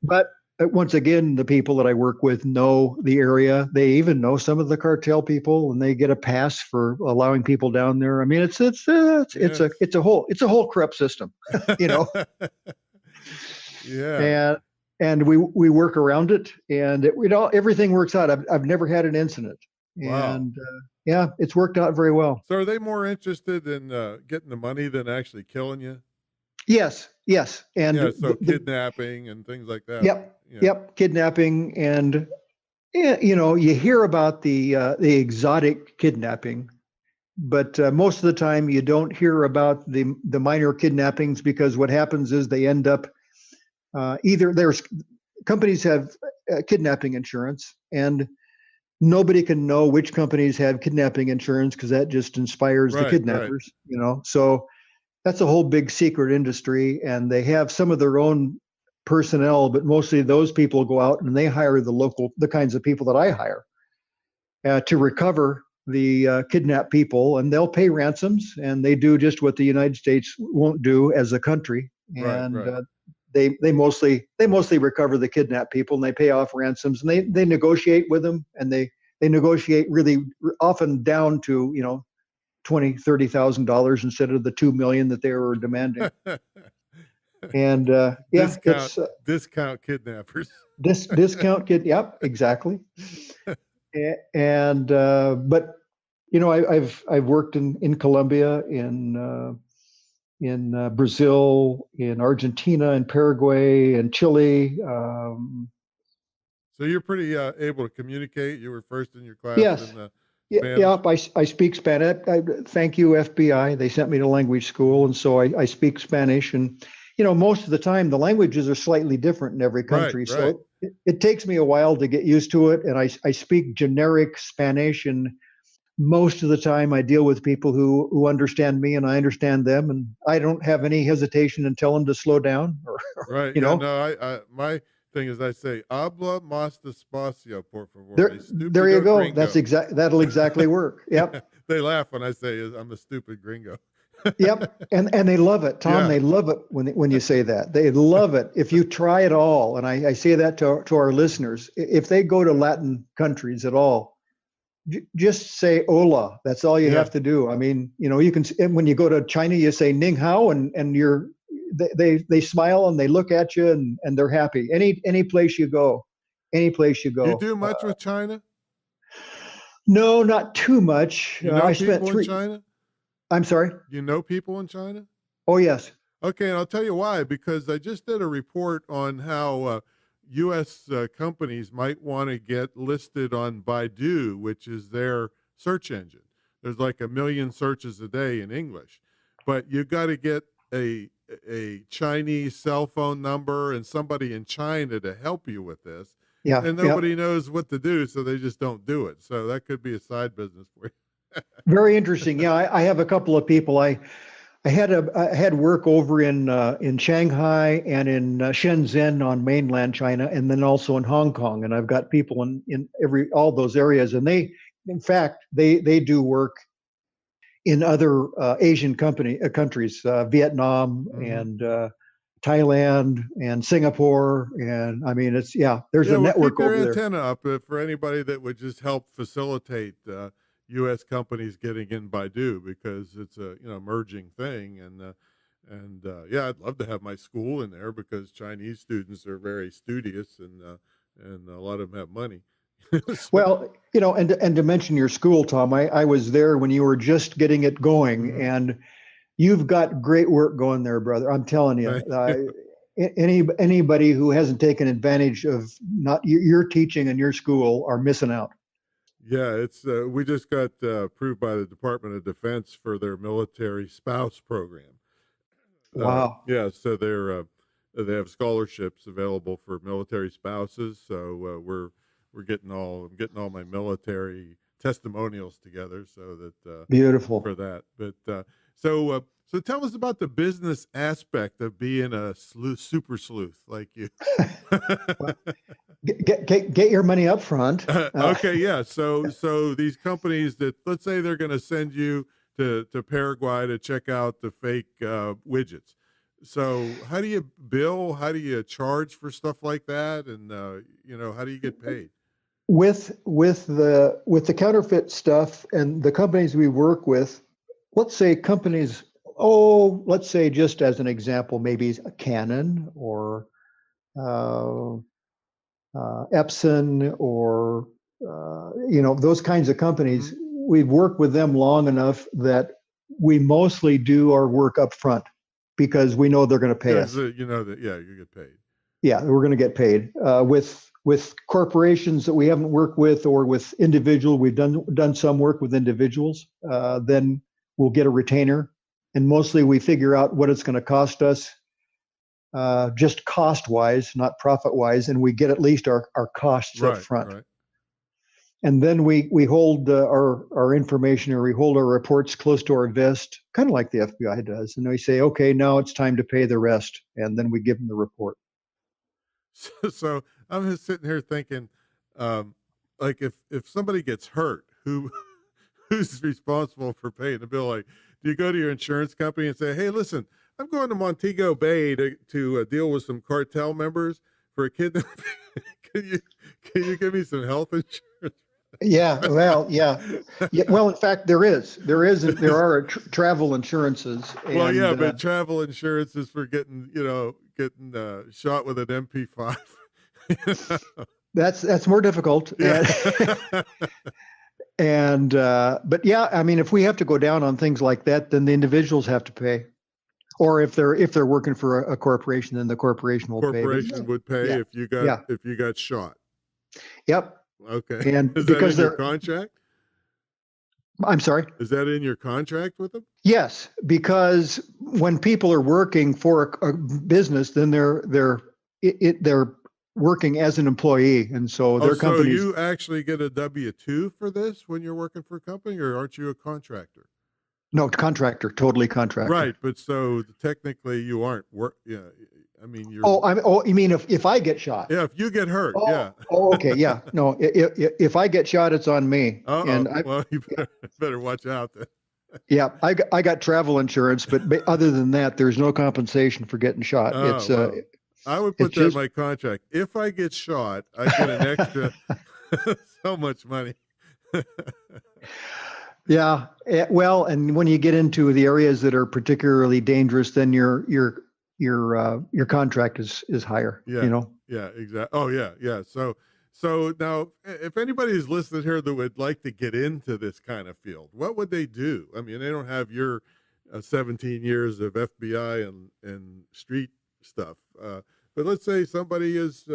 But once again, the people that I work with know the area. They even know some of the cartel people, and they get a pass for allowing people down there. I mean, it's a whole corrupt system, Yeah. And we work around it, and everything works out. I've never had an incident. Wow. And it's worked out very well. So are they more interested in getting the money than actually killing you? Yes. And kidnapping and things like that. Yep. Kidnapping, and you hear about the exotic kidnapping, but most of the time you don't hear about the minor kidnappings, because what happens is they end up either companies have kidnapping insurance, and nobody can know which companies have kidnapping insurance, because that just inspires the kidnappers, So that's a whole big secret industry, and they have some of their own personnel, but mostly those people go out and they hire the kinds of people that I hire to recover the kidnapped people, and they'll pay ransoms, and they do just what the United States won't do as a country. And they mostly recover the kidnapped people, and they pay off ransoms, and they negotiate with them, and they negotiate really often down to $20,000-$30,000 instead of the $2 million that they were demanding. And discount kidnappers. Discount kid. Yep, exactly. And but I've worked in Colombia, in Brazil, in Argentina, in Paraguay, and Chile. So you're pretty able to communicate. You were first in your class. Yes. I speak Spanish. Thank you, FBI. They sent me to language school, and so I speak Spanish. And most of the time the languages are slightly different in every country. So it takes me a while to get used to it. And I speak generic Spanish, and most of the time I deal with people who understand me, and I understand them, and I don't have any hesitation in telling them to slow down. My thing is, I say, habla más despacio, por favor. There you go. Gringo. That'll exactly work. Yep. They laugh when I say I'm a stupid gringo. Yep, and they love it, Tom. Yeah. They love it when you say that. They love it if you try it all. And I say that to our listeners. If they go to Latin countries at all, just say hola. That's all you Yeah. have to do. I mean, you can, when you go to China, you say ning hao, and they smile and they look at you and they're happy. Any place you go, any place you You go. do much with China? No, not too much. You know I spent people in China? I'm sorry. You know people in China? Oh, yes. Okay, and I'll tell you why, because I just did a report on how U.S. Companies might want to get listed on Baidu, which is their search engine. There's like 1 million searches a day in English, but you got to get a Chinese cell phone number and somebody in China to help you with this. Yeah. And nobody knows what to do, so they just don't do it. So that could be a side business for you. Very interesting. Yeah, I have a couple of people. I had work over in Shanghai and in Shenzhen on mainland China, and then also in Hong Kong. And I've got people in all those areas, and in fact, they do work in other Asian countries, Vietnam and Thailand and Singapore, and I mean there's a network keep your over there. antenna up for anybody that would just help facilitate U.S. companies getting in Baidu, because it's a emerging thing, and I'd love to have my school in there because Chinese students are very studious, and a lot of them have money. Well, and to mention your school, Tom, I was there when you were just getting it going, and you've got great work going there, brother. I'm telling you. Anybody who hasn't taken advantage of not your teaching and your school are missing out. Yeah, it's we just got approved by the Department of Defense for their military spouse program. Wow. Yeah, so they have scholarships available for military spouses. So I'm getting all my military testimonials together, so that beautiful for that. But so tell us about the business aspect of being a super sleuth like you. Get your money up front. Okay, yeah. So these companies that, let's say they're going to send you to Paraguay to check out the fake widgets. So how do you bill? How do you charge for stuff like that? And how do you get paid? With the counterfeit stuff and the companies we work with, let's say companies. Let's say, just as an example, maybe a Canon or Epson or those kinds of companies. We've worked with them long enough that we mostly do our work up front because we know they're going to pay us. You get paid. Yeah, we're going to get paid. With corporations that we haven't worked with, or with individual, we've done some work with individuals. Then we'll get a retainer, and mostly we figure out what it's going to cost us. Just cost-wise, not profit-wise, and we get at least our costs up front. Right. And then we hold our information, or we hold our reports close to our vest, kind of like the FBI does. And we say, okay, now it's time to pay the rest, and then we give them the report. So I'm just sitting here thinking, like if somebody gets hurt, who's responsible for paying the bill? Like, do you go to your insurance company and say, hey, listen, I'm going to Montego Bay to deal with some cartel members for a kid. Can you give me some health insurance? Yeah. Well, yeah. Well, in fact, there are travel insurances. And, but travel insurance is for getting shot with an MP5. That's more difficult. Yeah. But yeah, I mean, if we have to go down on things like that, then the individuals have to pay. Or if they're working for a corporation, then the corporation will pay. Corporation would pay if you got shot. Yep. Okay. And is because that in your contract? I'm sorry? Is that in your contract with them? Yes, because when people are working for a business, then they're working as an employee, and so their companies. So you actually get a W-2 for this when you're working for a company, or aren't you a contractor? No, contractor, totally contractor. Right, but so technically you aren't I mean, you're. You mean if I get shot? Yeah, if you get hurt. Yeah. Okay. Yeah. No, if I get shot, it's on me. Well, you better watch out then. Yeah, I got travel insurance, but other than that, there's no compensation for getting shot. Oh, well, I would it's put that in just my contract. If I get shot, I get an extra so much money. yeah. Well, and when you get into the areas that are particularly dangerous, then your contract is higher. Yeah, yeah, exactly. Oh, yeah, yeah. So now, if anybody is listening here that would like to get into this kind of field, what would they do? I mean, they don't have your 17 years of FBI and street stuff. But let's say somebody is,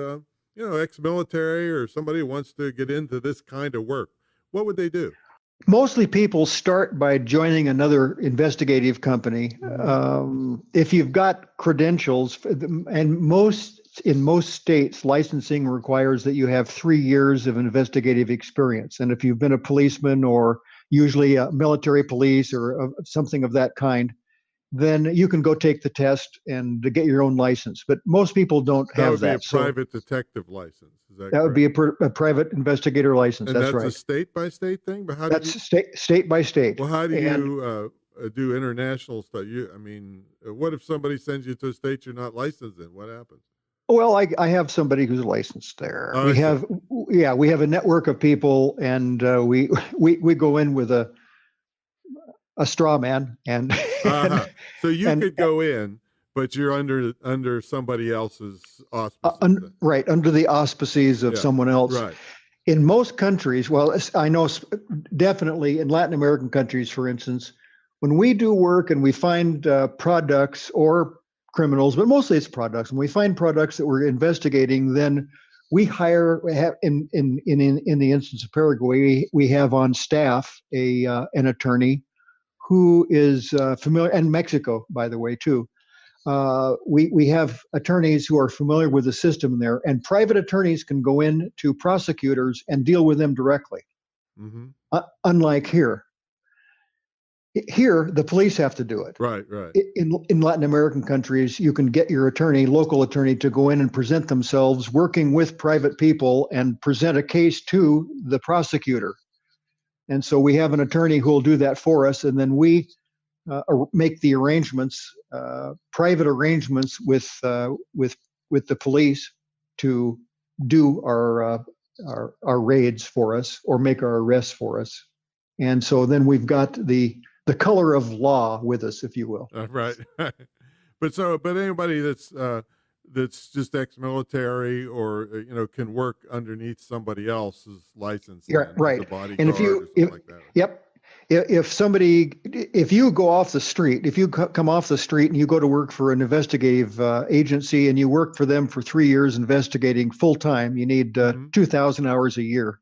ex-military, or somebody wants to get into this kind of work. What would they do? Mostly people start by joining another investigative company. If you've got credentials, and in most states, licensing requires that you have 3 years of investigative experience. And if you've been a policeman, or usually a military police, or something of that kind, then you can go take the test and to get your own license. But most people don't have That would be a that. So private detective license. Is that that would correct? be a private investigator license. And That's that's a right. state by state thing. But how do you? That's state by state. Well, how do And you do international stuff? What if somebody sends you to a state you're not licensed in? What happens? well, I have somebody who's licensed there. Oh, I see. We have a network of people, and we go in with a straw man, and Uh-huh. So you and could go in, but you're under somebody else's auspices. Then. right under the auspices of Yeah, someone else. right. In most countries, well, I know definitely in Latin American countries, for instance, when we do work and we find products or criminals, but mostly it's products, and we find products that we're investigating, then we have in the instance of Paraguay, we have on staff an attorney who is familiar, and Mexico, by the way, too. We have attorneys who are familiar with the system there, and private attorneys can go in to prosecutors and deal with them directly. Mm-hmm. Unlike here, the police have to do it. Right, right. In Latin American countries, you can get your local attorney, to go in and present themselves, working with private people, and present a case to the prosecutor. And so we have an attorney who will do that for us, and then we make the arrangements, private arrangements with the police to do our raids for us, or make our arrests for us. And so then we've got the color of law with us, if you will. Right. But anybody that's just ex-military, or can work underneath somebody else's license. Yeah, right. And if you go off the street, if you come off the street and you go to work for an investigative agency, and you work for them for 3 years investigating full time, you need 2,000 hours a year.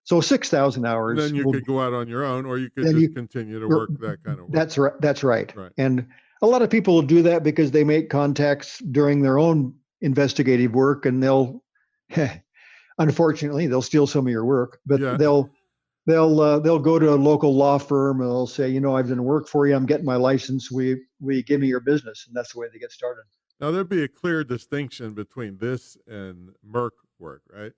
So 6,000 hours. And then you could go out on your own, or you could just continue to work that kind of work. That's right. That's right. And a lot of people will do that because they make contacts during their own investigative work, and unfortunately, they'll steal some of your work, but they'll go to a local law firm, and they'll say, I've done work for you. I'm getting my license. We give me your business. And that's the way they get started. Now, there'd be a clear distinction between this and merc work, right?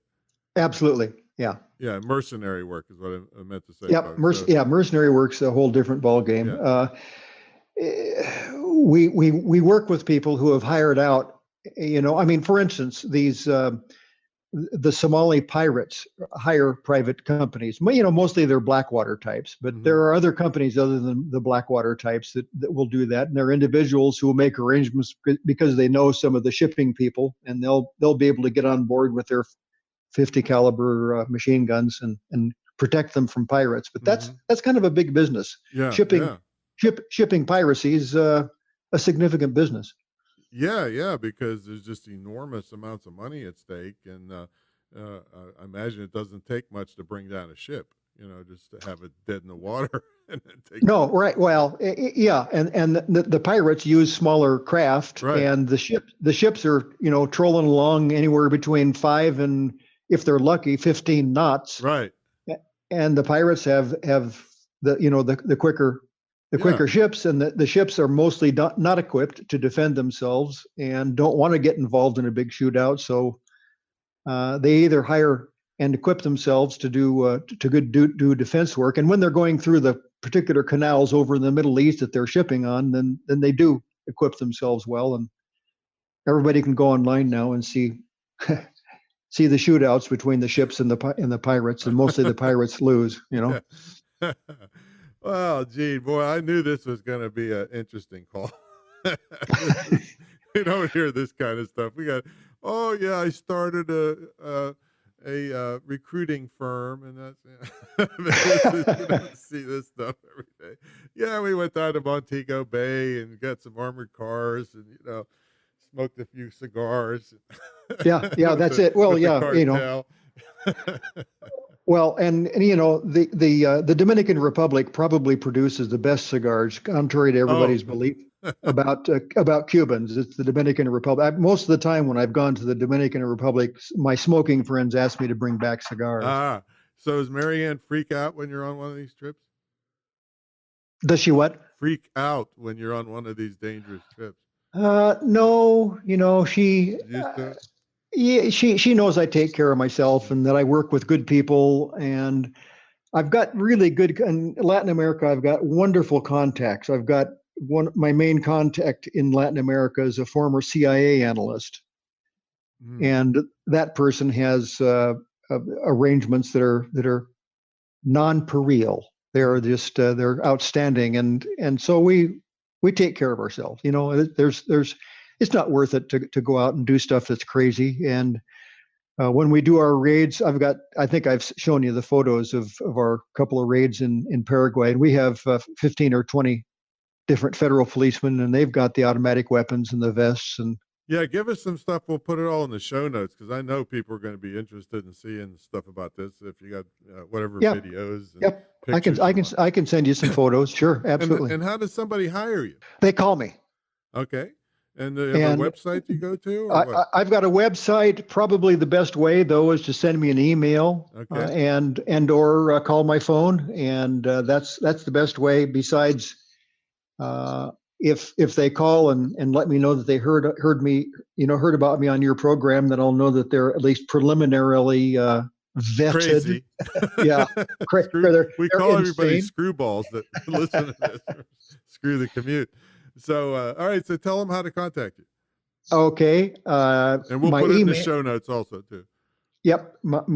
Absolutely. Yeah. Yeah. Mercenary work is what I meant to say. Yeah. Mercenary work's a whole different ballgame. Yeah. We work with people who have hired out, for instance, these, the Somali pirates hire private companies. Mostly they're Blackwater types, but there are other companies other than the Blackwater types that will do that. And they're individuals who will make arrangements because they know some of the shipping people, and they'll be able to get on board with their 50 caliber machine guns and protect them from pirates. But that's kind of a big business. Yeah. Shipping piracy is a significant business. Yeah, because there's just enormous amounts of money at stake, and I imagine it doesn't take much to bring down a ship. Just to have it dead in the water and then take. No, right. Well, yeah, and the pirates use smaller craft, right. And the ships are trolling along anywhere between 5 and, if they're lucky, 15 knots. Right. And the pirates have the quicker ships, and the ships are mostly not equipped to defend themselves and don't want to get involved in a big shootout. So they either hire and equip themselves to do defense work. And when they're going through the particular canals over in the Middle East that they're shipping on, then they do equip themselves well. And everybody can go online now and see see the shootouts between the ships and the pirates, and mostly the pirates lose. Yeah. Well, Gene, boy, I knew this was going to be an interesting call. We don't hear this kind of stuff. We got, oh yeah, I started a recruiting firm, and that's you don't see this stuff every day. Yeah, we went down to Montego Bay and got some armored cars, and smoked a few cigars. Yeah, that's it. Well, yeah, Well, and the Dominican Republic probably produces the best cigars, contrary to everybody's belief about Cubans. It's the Dominican Republic. Most of the time when I've gone to the Dominican Republic, my smoking friends ask me to bring back cigars. So does Marianne freak out when you're on one of these trips? Does she what? Freak out when you're on one of these dangerous trips? No, she. Yeah, she knows I take care of myself and that I work with good people, and I've got really good in Latin America. I've got wonderful contacts. I've got my main contact in Latin America is a former CIA analyst, and that person has arrangements that are non-pareil. They're just they're outstanding, and so we take care of ourselves. There's it's not worth it to go out and do stuff that's crazy. And when we do our raids, I think I've shown you the photos of our couple of raids in Paraguay, and we have 15 or 20 different federal policemen, and they've got the automatic weapons and the vests. And yeah, give us some stuff. We'll put it all in the show notes, because I know people are going to be interested in seeing stuff about this. If you got whatever videos. Yep. I can send you some photos. Sure. Absolutely. And how does somebody hire you? They call me. Okay. And you have a website you go to? I've got a website. Probably the best way, though, is to send me an email, and or call my phone, and that's the best way. Besides, if they call and let me know that they heard about me on your program, then I'll know that they're at least preliminarily vetted. Crazy. Yeah, we call everybody screwballs that listen to this. Screw the commute. So, all right. So tell them how to contact you. Okay. And we'll put it in the show notes also too. Yep. My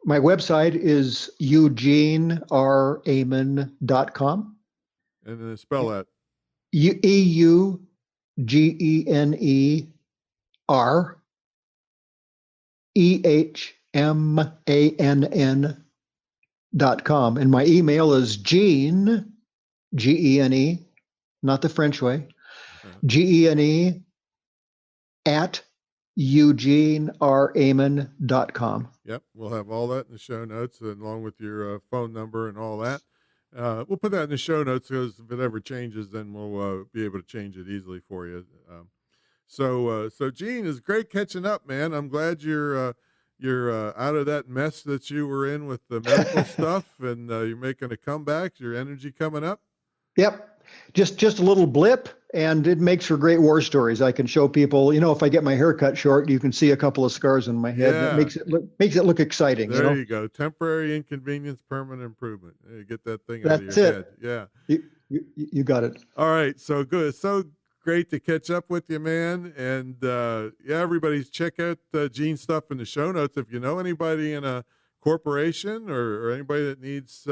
website is eugeneehmann.com. And then spell that. EUGENEREHMANN.com. And my email is Gene, Gene, not the French way, Gene at eugeneehmann.com. Yep. We'll have all that in the show notes, along with your phone number and all that. We'll put that in the show notes, because if it ever changes, then we'll be able to change it easily for you. So Gene, it's great catching up, man. I'm glad you're out of that mess that you were in with the medical stuff, and you're making a comeback. Your energy coming up. Yep. Just a little blip, and it makes for great war stories. I can show people, if I get my hair cut short, you can see a couple of scars on my head. Yeah. It makes it look exciting. There you go. Temporary inconvenience, permanent improvement. You get that thing out of your head. Yeah. You got it. All right. So good. So great to catch up with you, man. And everybody check out Gene's stuff in the show notes. If you know anybody in a corporation or anybody that needs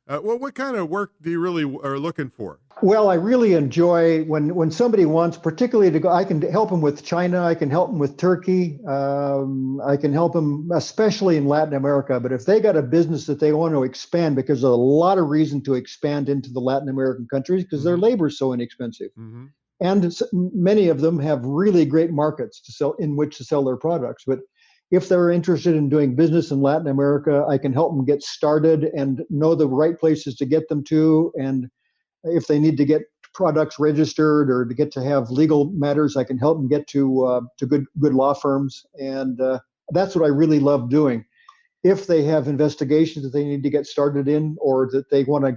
what kind of work do you really are looking for? Well, I really enjoy when somebody wants, particularly to go. I can help them with China. I can help them with Turkey. I can help them, especially in Latin America. But if they got a business that they want to expand, because there's a lot of reason to expand into the Latin American countries, because their labor is so inexpensive, and many of them have really great markets to sell in which to sell their products. But if they're interested in doing business in Latin America, I can help them get started and know the right places to get them to. And if they need to get products registered or to get to have legal matters, I can help them get to good law firms. And that's what I really love doing. If they have investigations that they need to get started in, or that they want to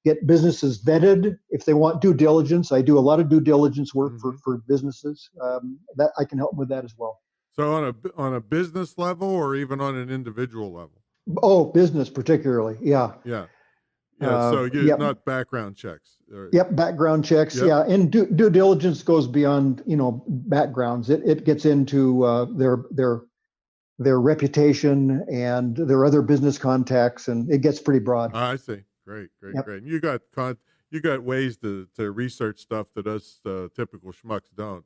get businesses vetted, if they want due diligence, I do a lot of due diligence work for businesses. That I can help them with that as well. So on a business level, or even on an individual level? Oh, business particularly. Yeah. Yeah. Yeah, so you're Yep. not background checks. Yep, background checks. Yep. Yeah, and due diligence goes beyond backgrounds. It gets into their reputation and their other business contacts, and it gets pretty broad. I see. Great. Yep. And you got ways to research stuff that us typical schmucks don't.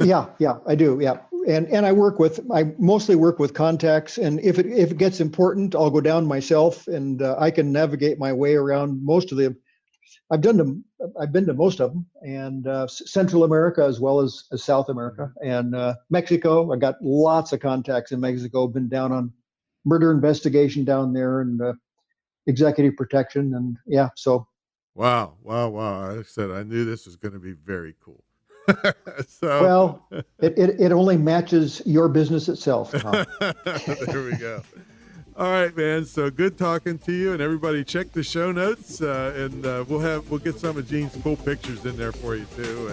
Yeah, I do. Yeah, and I mostly work with contacts, and if it gets important, I'll go down myself, and I can navigate my way around most of them. I've been to most of them, and Central America as well as South America and Mexico. I got lots of contacts in Mexico. Been down on murder investigation down there and executive protection, and yeah. So Wow. Like I said, I knew this was going to be very cool. well, it only matches your business itself, Tom. There we go. All right, man. So good talking to you, and everybody check the show notes, and we'll get some of Gene's cool pictures in there for you too,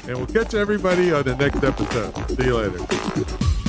and we'll catch everybody on the next episode. See you later.